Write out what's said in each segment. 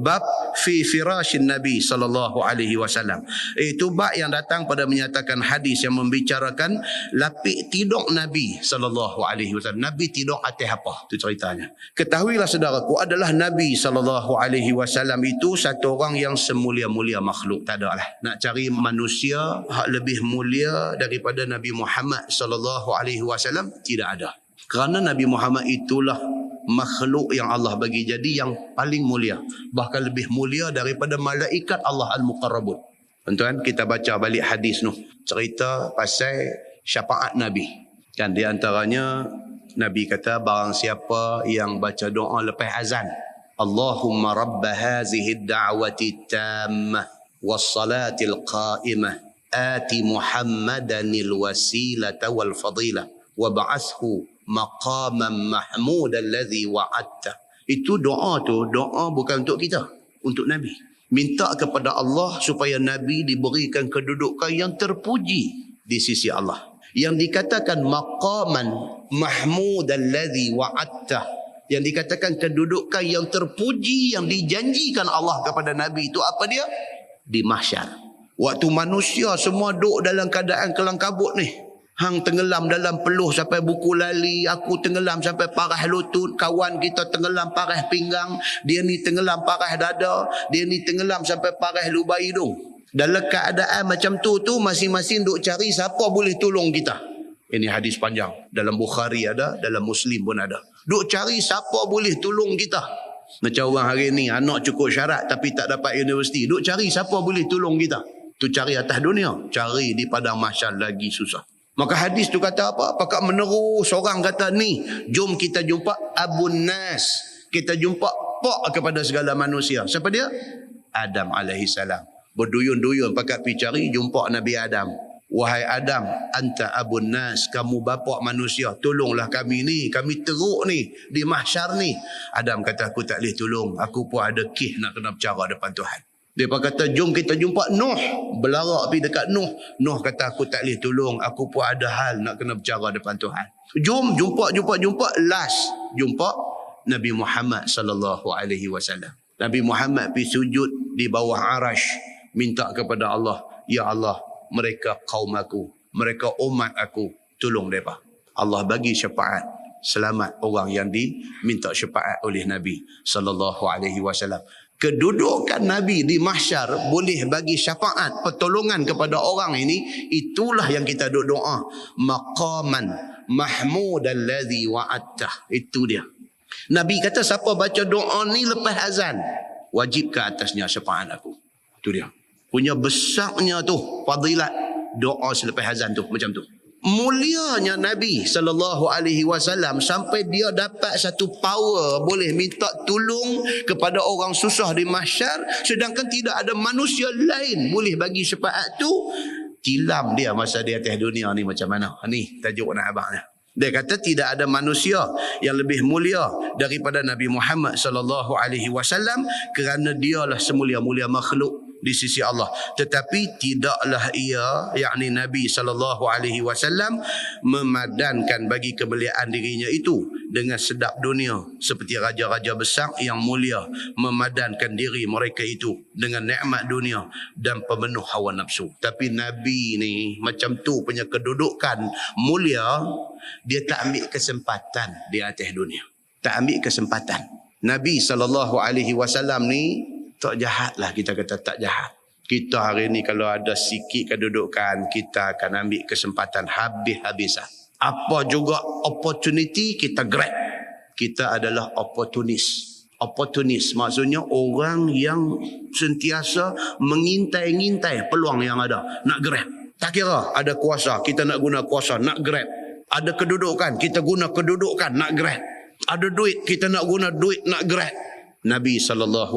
bab fi firashin Nabi sallallahu alaihi wasallam. Itu bab yang datang pada menyatakan hadis yang membicarakan lapik tidur Nabi sallallahu alaihi wasallam. Nabi tidur atas apa? Itu ceritanya. Ketahuilah saudaraku, adalah Nabi sallallahu alaihi wasallam itu satu orang yang semulia-mulia makhluk. Tak ada lah. Nak cari manusia hak lebih mulia daripada Nabi Muhammad sallallahu alaihi wasallam tidak ada. Kerana Nabi Muhammad itulah makhluk yang Allah bagi jadi yang paling mulia, bahkan lebih mulia daripada malaikat Allah al-muqarrabun. Tuan-tuan, kita baca balik hadis noh, cerita pasal syafaat Nabi. Kan di antaranya Nabi kata barang siapa yang baca doa lepas azan, Allahumma rabb hazihi ad-da'wati tammah was-salatil qa'imah ati Muhammadanil wasilata wal fadilah wa ba'athu maqaman mahmud alladhi wa'adta. Itu doa tu, doa bukan untuk kita, untuk Nabi. Minta kepada Allah supaya Nabi diberikan kedudukan yang terpuji di sisi Allah. Yang dikatakan maqaman mahmud alladhi wa'adta, yang dikatakan kedudukan yang terpuji yang dijanjikan Allah kepada Nabi itu apa dia? Di mahsyar. Waktu manusia semua duduk dalam keadaan kelang kabut ni. Hang tenggelam dalam peluh sampai buku lali, aku tenggelam sampai parah lutut, kawan kita tenggelam parah pinggang, dia ni tenggelam parah dada, dia ni tenggelam sampai parah lubang hidung. Dalam keadaan macam tu masing-masing duk cari siapa boleh tolong kita. Ini hadis panjang, dalam Bukhari ada, dalam Muslim pun ada. Duk cari siapa boleh tolong kita. Macam orang hari ni anak cukup syarat tapi tak dapat universiti, duk cari siapa boleh tolong kita. Tu cari atas dunia, cari di padang mahsyar lagi susah. Maka hadis tu kata apa? Pakak menerus orang kata ni, jom kita jumpa Abun Nas. Kita jumpa pak kepada segala manusia. Siapa dia? Adam alaihissalam. Berduyun-duyun pakak pergi cari jumpa Nabi Adam. Wahai Adam, anta Abun Nas, kamu bapa manusia, tolonglah kami ni, kami teruk ni di mahsyar ni. Adam kata aku tak boleh tolong, aku pun ada kes nak kena bercara depan Tuhan. Dia kata jom kita jumpa Nuh, belarak pergi dekat Nuh. Nuh kata aku tak boleh tolong, aku pun ada hal nak kena bercara depan Tuhan. Jom jumpa, last jumpa Nabi Muhammad sallallahu alaihi wasallam. Nabi Muhammad pergi sujud di bawah arash, minta kepada Allah, ya Allah, mereka kaum aku, mereka umat aku, tolong mereka. Allah bagi syafaat, selamat orang yang diminta syafaat oleh Nabi sallallahu alaihi wasallam. Kedudukan Nabi di mahsyar boleh bagi syafaat, pertolongan kepada orang ini, itulah yang kita doa. Maqaman mahmud alladhi wa'adtah. Itu dia. Nabi kata siapa baca doa ni lepas azan, wajib ke atasnya syafaat aku. Itu dia. Punya besarnya tu fadilat doa selepas azan tu macam tu. Mulianya Nabi sallallahu alaihi wasallam sampai dia dapat satu power boleh minta tolong kepada orang susah di mahsyar, sedangkan tidak ada manusia lain boleh bagi syafaat tu. Tilam dia masa di atas dunia ni macam mana? Ni tajuk nak abangnya. Dia kata tidak ada manusia yang lebih mulia daripada Nabi Muhammad sallallahu alaihi wasallam kerana dialah semulia-mulia makhluk di sisi Allah. Tetapi tidaklah ia, yakni Nabi sallallahu alaihi wasallam, memadankan bagi kemuliaan dirinya itu dengan sedap dunia seperti raja-raja besar yang mulia memadankan diri mereka itu dengan nikmat dunia dan pemenuh hawa nafsu. Tapi Nabi ni macam tu punya kedudukan mulia, dia tak ambil kesempatan di atas dunia. Tak ambil kesempatan. Nabi sallallahu alaihi wasallam ni tak jahat lah, kita kata tak jahat. Kita hari ni kalau ada sikit kedudukan, kita akan ambil kesempatan habis-habisan. Apa juga opportunity kita grab. Kita adalah opportunis. Opportunis maksudnya orang yang sentiasa mengintai-ngintai peluang yang ada, nak grab. Tak kira ada kuasa, kita nak guna kuasa, nak grab. Ada kedudukan, kita guna kedudukan, nak grab. Ada duit, kita nak guna duit, nak grab. Nabi SAW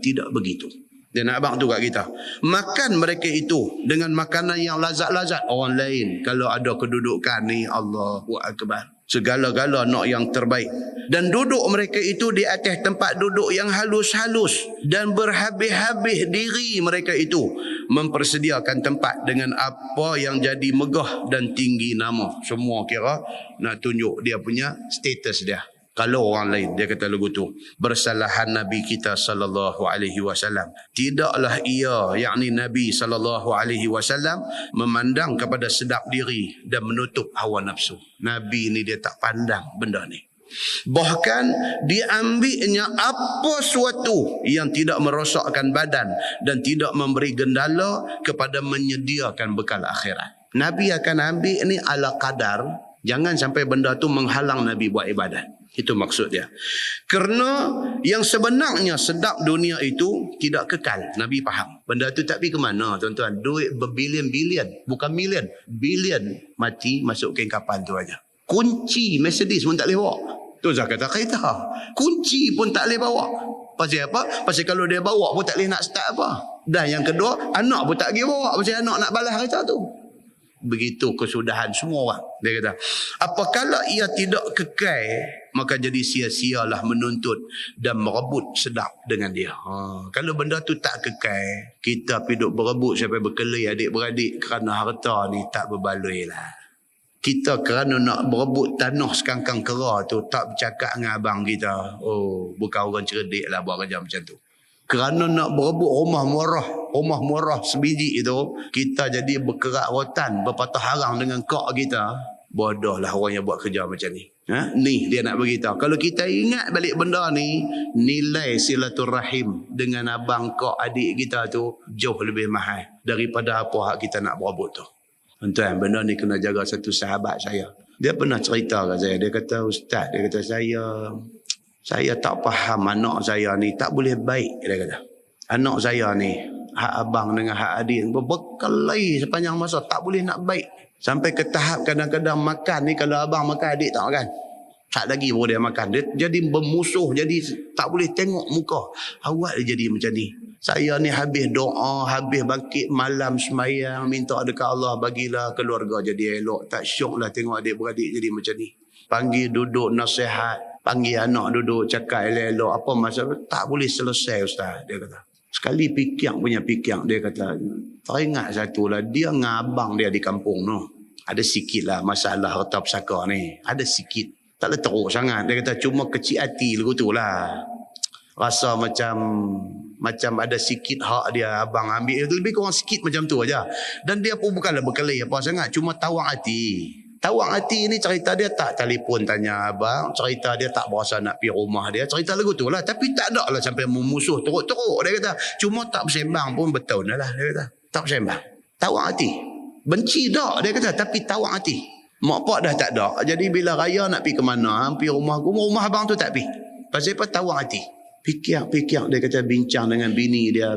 tidak begitu. Dia nak abang tu kat kita. Makan mereka itu dengan makanan yang lazat-lazat. Orang lain kalau ada kedudukan ni, Allahu Akbar, segala-gala nak yang terbaik. Dan duduk mereka itu di atas tempat duduk yang halus-halus. Dan berhabis-habis diri mereka itu mempersediakan tempat dengan apa yang jadi megah dan tinggi nama. Semua kira nak tunjuk dia punya status dia. Kalau orang lain, dia kata lagu tu, bersalahan Nabi kita sallallahu alaihi wasallam, tidaklah ia, yakni Nabi sallallahu alaihi wasallam, memandang kepada sedap diri dan menutup hawa nafsu. Nabi ni dia tak pandang benda ni. Bahkan diambilnya apa suatu yang tidak merosakkan badan dan tidak memberi gendala kepada menyediakan bekal akhirat. Nabi akan ambil ni ala kadar, jangan sampai benda tu menghalang Nabi buat ibadat. Itu maksud dia. Kerana yang sebenarnya sedap dunia itu tidak kekal. Nabi faham. Benda tu tak pergi ke mana, tuan-tuan. Duit berbilion-bilion, bukan million, bilion mati masuk kain kapal tu aja. Kunci Mercedes pun tak boleh bawa. Tu Zah kata kereta. Kunci pun tak boleh bawa. Pasal apa? Pasal kalau dia bawa pun tak boleh nak start apa. Dan yang kedua, anak pun tak boleh bawa. Pasal anak nak balas kereta tu. Begitu kesudahan semua orang. Dia kata, apakala ia tidak kekal, maka jadi sia-sialah menuntut dan merebut sedap dengan dia. Kalau benda tu tak kekal, kita hidup berebut sampai berkelahi adik-beradik kerana harta ni tak berbaloi lah. Kita kerana nak berebut tanah sekangkang kera tu tak bercakap dengan abang kita. Oh, bukan orang cerdik lah buat kerja macam tu. Kerana nak berebut rumah murah sebiji itu, kita jadi berkerak rotan, berpatah harang dengan kak kita. Bodohlah orang yang buat kerja macam ni. Ni dia nak beritahu. Kalau kita ingat balik benda ni, nilai silaturahim dengan abang, kak, adik kita tu jauh lebih mahal daripada apa hak kita nak berebut tu. Tuan, benda ni kena jaga. Satu sahabat saya, dia pernah cerita kat saya. Dia kata, Ustaz, dia kata saya tak faham anak saya ni tak boleh baik. Dia kata, anak saya ni, hak abang dengan hak adik berkelahi sepanjang masa, tak boleh nak baik. Sampai ke tahap kadang-kadang makan ni, kalau abang makan, adik tak makan. Tak lagi baru dia makan. Dia jadi bermusuh, jadi tak boleh tengok muka. Awak dia jadi macam ni. Saya ni habis doa, habis bangkit malam sembahyang, minta dekat Allah, bagilah keluarga jadi elok. Tak syok lah tengok adik-beradik jadi macam ni. Panggil duduk nasihat, panggil anak duduk cakap elok-elok. Apa masalah? Tak boleh selesai, Ustaz, dia kata. Sekali pikiang punya pikiang, dia kata, teringat satu lah, dia dengan abang dia di kampung tu. Ada sikit lah masalah harta pusaka ni. Ada sikit. Tak boleh teruk sangat. Dia kata cuma kecil hati lagu tu lah. Rasa macam ada sikit hak dia abang ambil. Lebih kurang sikit macam tu aja. Dan dia pun bukanlah berkelahi apa sangat. Cuma tawang hati. Tawang hati ni cerita dia tak telefon tanya abang. Cerita dia tak berasa nak pergi rumah dia. Cerita lagu tu lah. Tapi tak ada lah sampai memusuh teruk-teruk. Dia kata cuma tak bersembang pun betul lah. Dia kata tak bersembang. Tawang hati. Benci tak dia kata. Tapi tawang hati. Mak pak dah tak ada. Jadi bila raya nak pergi ke mana, pergi rumah abang tu tak pergi. Pasal apa? Tawang hati. Fikir dia kata bincang dengan bini dia.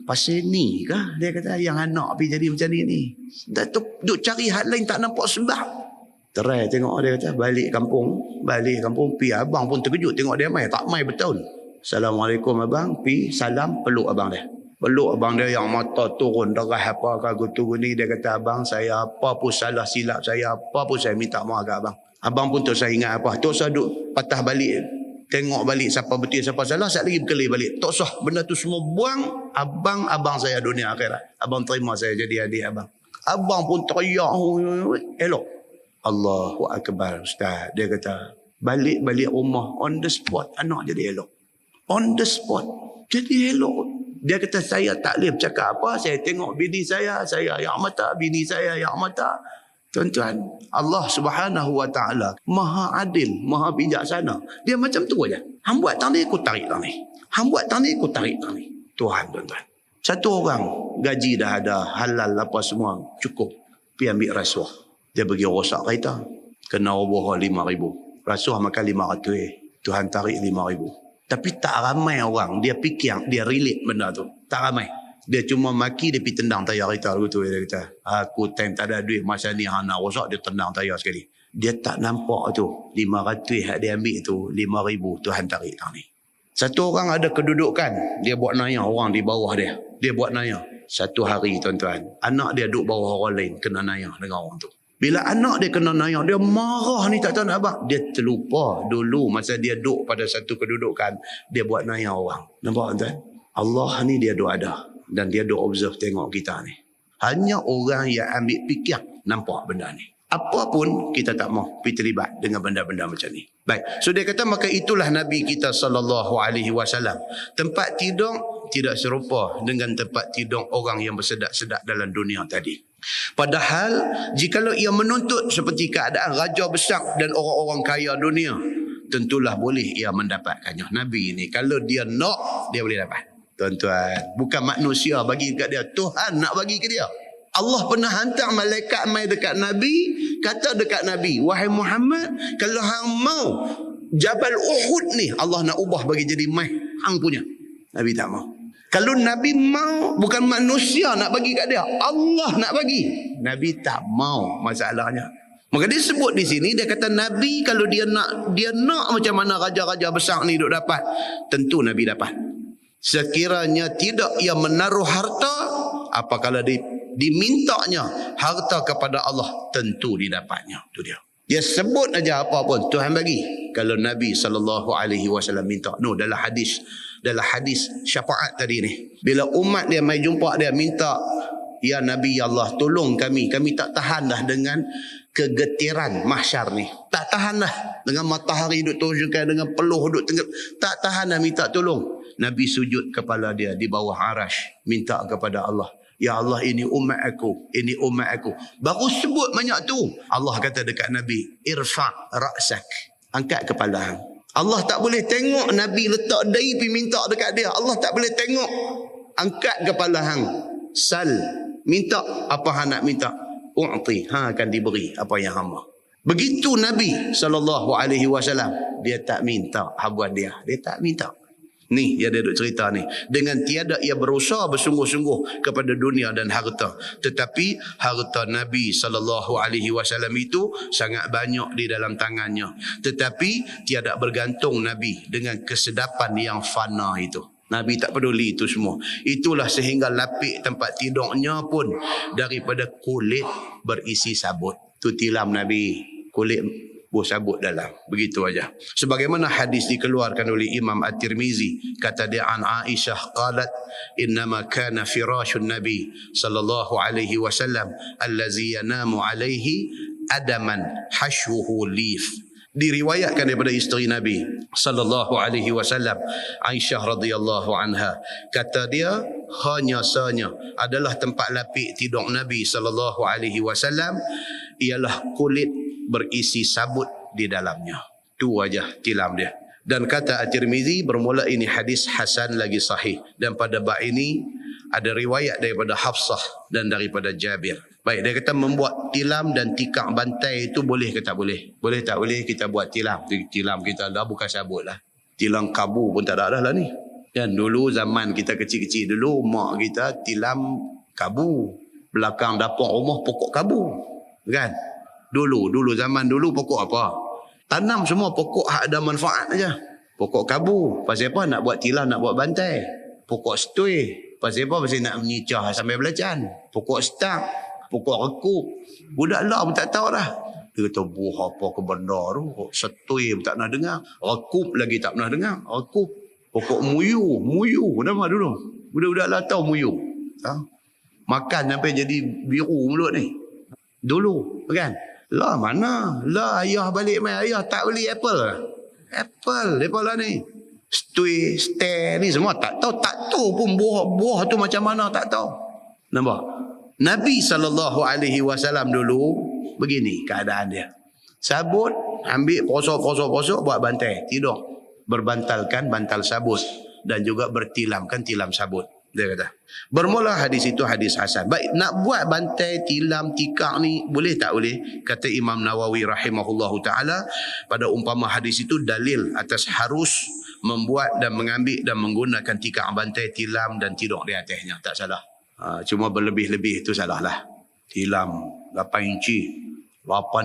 Pasal ni kah? Dia kata yang anak pergi jadi macam ni. Dah tu duk cari hal lain tak nampak sebab. Terai tengok dia kata balik kampung pergi. Abang pun terkejut tengok dia mai. Tak mai betul. Assalamualaikum abang. Pergi salam peluk abang dia. Peluk abang dia yang mata turun darah apa kagu ni. Dia kata abang saya apa pun salah silap saya. Apa pun saya minta maaf kat abang. Abang pun tak saya ingat apa. Tak usah duk patah balik. Tengok balik siapa betul siapa salah. Sekali lagi berkelahi balik. Tak usah benda tu semua buang. Abang saya dunia akhirat. Abang terima saya jadi adik abang. Abang pun teriak. Elok. Allahu Akbar Ustaz. Dia kata balik rumah on the spot. Anak jadi elok. On the spot. Jadi elok. Dia kata saya tak boleh bercakap apa. Saya tengok bini saya yang mata. Bini saya yang mata. Tuan-tuan, Allah Subhanahu Wa Taala Maha Adil, Maha Bijaksana. Dia macam tu aja. Hang buat tang ni, aku tarik tang ni. Hang buat tang ni, aku tarik tang ni. Tuhan, tuan-tuan. Satu orang gaji dah ada, halal apa semua, cukup. Pergi ambil rasuah. Dia pergi rosak kereta. Kena roboh 5,000. Rasuah makan 500. Tuhan tarik 5,000. Tapi tak ramai orang. Dia fikir, dia relate benda tu. Tak ramai. Dia cuma maki, dia pergi tendang tayar kereta. Dia kata, aku time tak ada duit masa ni hang nak rosak, dia tendang tayar sekali. Dia tak nampak tu. 500 yang dia ambil tu, 5,000 Tuhan tarik tang ni. Satu orang ada kedudukan. Dia buat naya orang di bawah dia. Dia buat naya. Satu hari tuan-tuan, anak dia duduk bawah orang lain, kena naya dengan orang tu. Bila anak dia kena naya, dia marah ni tak tahu nak apa. Dia terlupa dulu masa dia duduk pada satu kedudukan, dia buat naya orang. Nampak tuan? Allah ni dia duduk ada. Dan dia duk observe tengok kita ni. Hanya orang yang ambil fikir nampak benda ni. Apa pun kita tak mau pergi terlibat dengan benda-benda macam ni. Baik. So dia kata maka itulah Nabi kita sallallahu alaihi wasallam. Tempat tidur tidak serupa dengan tempat tidur orang yang bersedak-sedak dalam dunia tadi. Padahal jikalau ia menuntut seperti keadaan raja besar dan orang-orang kaya dunia, tentulah boleh ia mendapatkannya. Nabi ni kalau dia nak, dia boleh dapat. Tuan-tuan, bukan manusia bagi dekat dia, Tuhan nak bagi ke dia. Allah pernah hantar malaikat mai dekat Nabi, kata dekat Nabi, wahai Muhammad, kalau hang mau Jabal Uhud ni Allah nak ubah bagi jadi mai hang punya. Nabi tak mau. Kalau Nabi mau, bukan manusia nak bagi kat dia, Allah nak bagi. Nabi tak mau, masalahnya. Maka dia sebut di sini, dia kata Nabi kalau dia nak macam mana raja-raja besar ni duk dapat, tentu Nabi dapat. Sekiranya tidak ia menaruh harta, apakala dimintanya harta kepada Allah, tentu didapatnya. Itu dia. Dia sebut aja apa pun Tuhan bagi. Kalau Nabi SAW minta. No, dalam hadis syafaat tadi ni. Bila umat dia mai jumpa dia minta, ya Nabi ya Allah tolong kami. Kami tak tahan dah dengan kegetiran mahsyar ni. Tak tahan dah dengan matahari duk tunjukkan, dengan peluh duk tenggelam. Tak tahan dah minta tolong. Nabi sujud kepala dia di bawah arash, minta kepada Allah, ya Allah ini umat aku, ini umat aku. Baru sebut banyak tu, Allah kata dekat Nabi, irfa' ra'sak, angkat kepala hang. Allah tak boleh tengok Nabi letak dahi pergi minta dekat dia. Allah tak boleh tengok. Angkat kepala hang, sal, minta apa hang nak minta, u'ti, hang akan diberi apa yang hang mahu. Begitu Nabi SAW, dia tak minta habuan dia tak minta. Ni dia duduk cerita ni. Dengan tiada ia berusaha bersungguh-sungguh kepada dunia dan harta. Tetapi harta Nabi SAW itu sangat banyak di dalam tangannya. Tetapi tiada bergantung Nabi dengan kesedapan yang fana itu. Nabi tak peduli itu semua. Itulah sehingga lapik tempat tidurnya pun daripada kulit berisi sabut. Itu tilam Nabi. Kulit sabut dalam. Begitu aja. Sebagaimana hadis dikeluarkan oleh Imam At-Tirmizi, kata dia an Aisyah qalat innama kana firashun Nabi sallallahu alaihi wasallam allazi yanamu alaihi adaman hashwuhu lif. Diriwayatkan daripada isteri Nabi sallallahu alaihi wasallam, Aisyah radhiyallahu anha, kata dia hanya sanya adalah tempat lapik tidur Nabi sallallahu alaihi wasallam ialah kulit berisi sabut di dalamnya. Tu aja tilam dia. Dan kata At-Tirmizi, bermula ini hadis hasan lagi sahih. Dan pada bab ini ada riwayat daripada Hafsah dan daripada Jabir. Baik, dia kata membuat tilam dan tikar bantai itu boleh ke tak boleh? Boleh tak boleh kita buat tilam? Tilam kita dah bukan sabut lah. Tilam kabu pun tak ada dah lah ni. Dan dulu zaman kita kecil-kecil dulu, mak kita tilam kabu. Belakang dapur rumah pokok kabu. Kan? Dulu zaman dulu pokok apa? Tanam semua pokok hak ada manfaat aja. Pokok kabu. Pasal apa? Nak buat tilam, nak buat bantai. Pokok setui. Pasal apa? Pasal nak menyicah sampai belacan. Pokok stak. Pokok rekup. Budak lah pun tak tahu dah. Dia kata buah apa ke benda tu. Setui pun tak pernah dengar. Rekup lagi tak pernah dengar. Rekup. Pokok muyu. Muyu. Nama dulu. Budak-budak lah tahu muyu. Ha? Makan sampai jadi biru mulut ni. Dulu. Kan? Lah mana? Lah ayah balik main. Ayah tak beli apple. Apple. Apple lah ni. Stui, stay ni semua tak tahu. Tak tahu pun buah tu macam mana. Tak tahu. Nampak? Nabi SAW dulu begini keadaan dia. Sabut, ambil posok buat bantai. Tidur. Berbantalkan bantal sabut. Dan juga bertilamkan tilam sabut. Dia kata. Bermula hadis itu hadis hasan. Baik, nak buat bantai, tilam, tikar ni boleh tak boleh? Kata Imam Nawawi rahimahullahu ta'ala, pada umpama hadis itu dalil atas harus membuat dan mengambil dan menggunakan tikar, bantai, tilam dan tidur di atasnya. Tak salah. Cuma berlebih-lebih itu salah lah. Tilam 8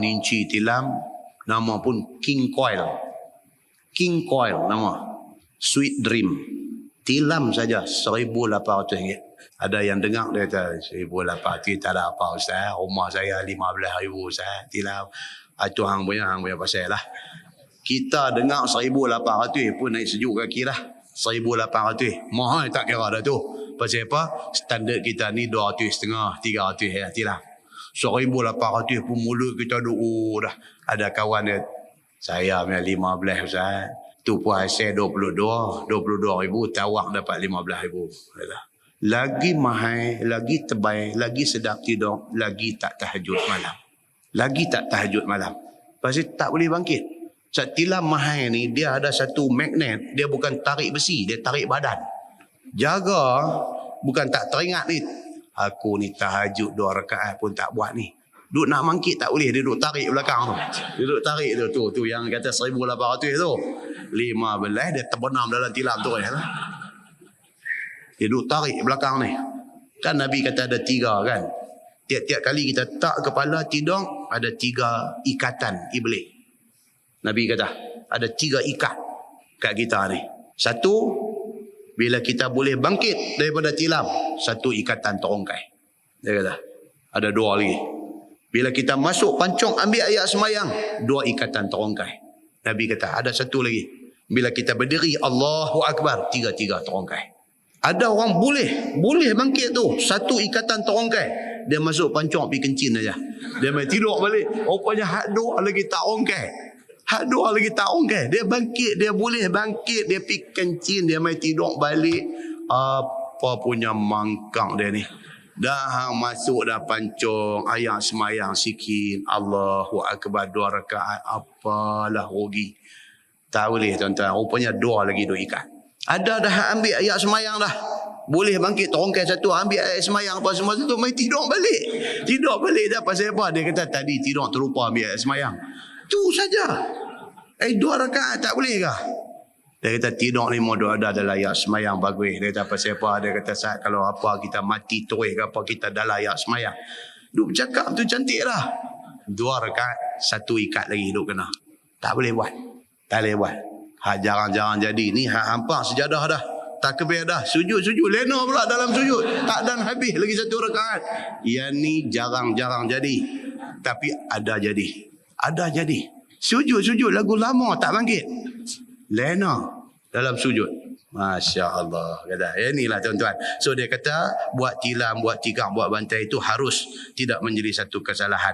inci tilam, nama pun King Coil. King Coil nama. Sweet Dream. Tilam saja RM1,800. Ada yang dengar dia kata RM1,800 tak ada apa Ustaz. Rumah saya RM15,000 Ustaz. Tilam. Itu hang punya pasal lah. Kita dengar RM1,800 pun naik sejuk kaki lah. RM1,800. Mahal tak kira dah tu. Pasal apa? Standard kita ni RM250, RM300 ya tilam. 1,800 pun mulut kita duk dah. Ada kawan dia, saya punya 15 Ustaz. Tu pun hasil 22,000, tawak dapat 15,000. Lagi mahal, lagi tebal, lagi sedap tidur, lagi tak tahajud malam. Lagi tak tahajud malam. Pasal tak boleh bangkit. Sebab tilam mahal ni, dia ada satu magnet. Dia bukan tarik besi, dia tarik badan. Jaga, bukan tak teringat ni. Aku ni tahajud 2 rakaat pun tak buat ni. Duk nak bangkit tak boleh, dia duk tarik belakang tu. Dia duk tarik tu yang kata 1,800 tu. 15 dia terbenam dalam tilam tu. Dia duk tarik belakang ni. Kan Nabi kata ada 3 kan. Tiap-tiap kali kita tak kepala tidur, ada 3 ikatan iblis. Nabi kata ada 3 ikat kat kita ni. Satu, bila kita boleh bangkit daripada tilam, 1 ikatan terongkai. Dia kata ada 2 lagi. Bila kita masuk pancung ambil ayat semayang, 2 ikatan terongkai. Nabi kata ada 1 lagi. Bila kita berdiri Allahu Akbar, 3 terongkai. Ada orang boleh bangkit tu, 1 ikatan terongkai. Dia masuk pancung pergi kencing aja. Dia main tidur balik. Rupanya hak 2 lagi tak rongkai. Hak 2 lagi tak rongkai. Dia bangkit, dia boleh bangkit, dia pergi kencing, dia main tidur balik. Apa punya mangkang dia ni. Dah masuk dah pancung, ayat semayang sikit, Allahu Akbar 2 rakaat, apalah rugi. Tak boleh tuan-tuan, rupanya 2 lagi duk ikat. Ada dah ambil ayat semayang dah. Boleh bangkit terongkai 1, ambil ayat semayang apa semua tu, main tidur balik. Tidur balik dah pasal apa? Dia kata tadi tidur terlupa ambil ayat semayang. Tu saja. 2 rakaat tak boleh ke? Dia kata tidur ni mau ada dalam ayat semayang bagus. Dia kata pasal apa? Dia kata saat kalau apa kita mati terus ke apa kita dalam ayat semayang. Duk cakap tu cantik dah. 2 rakaat, 1 ikat lagi duk kena. Tak boleh buat. Tak boleh buat. Jarang-jarang jadi. Ni hampa sejadah dah. Tak kebih dah. Sujud. Lena pula dalam sujud. Tak dan habis lagi 1 rakaat. Yang ni jarang-jarang jadi. Tapi ada jadi. Ada jadi. Sujud lagu lama tak bangkit. Lena dalam sujud. Masya Allah. Kata, inilah tuan-tuan. So dia kata buat tilam, buat tikar, buat bantai itu harus tidak menjadi satu kesalahan.